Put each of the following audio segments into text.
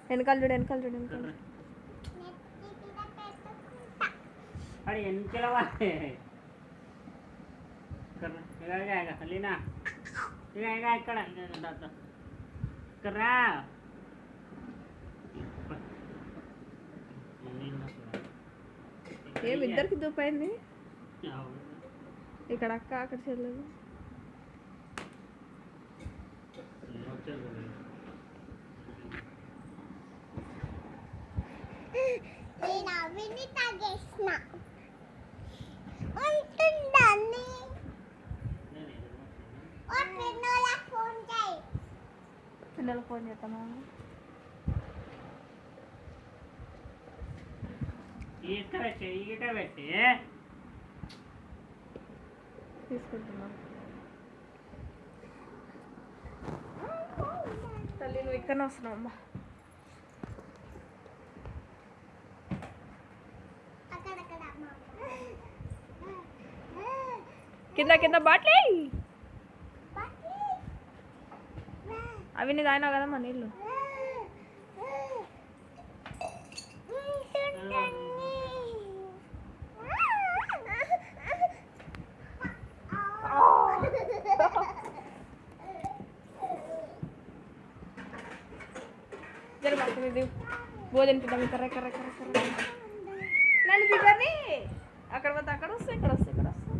వెనకాల చూడు వెనకాల చూడు వెనకాల अरे इनके वाले कर लगा जाएगा लीना जाएगा ఇక్కడ కర్రా ఏం ఇద్దరికి దూపైంది ఇక్కడ అక్క అక్కడ చెల్లెలు నేను విని తాగేసిన ఉంటుందని ఓ పిన్నోలా ఫోన్ చేయి పిల్లలు ఫోన్ చేస్తామా ఈట పెట్టి తీసుకుంటున్నా తల్లి నువ్వు ఇక్కడనే వస్తున్నావు అమ్మా కింద కింద బాట్లే అవి నీ తాగినావు కదమ్మా నీళ్ళు జర పడుతుంది ఇది భోజనం తింటాం కర్ర కర్ర కర్ర కర్ర నన్ను దిగని అక్కడ పోతే అక్కడ వస్తాయి ఇక్కడ వస్తాయి ఇక్కడ వస్తాయి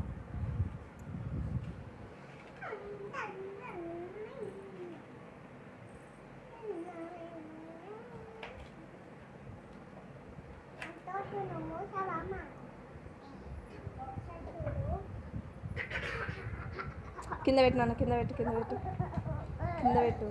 కింద పెట్టు నాన్న కింద పెట్టు కింద పెట్టు కింద పెట్టు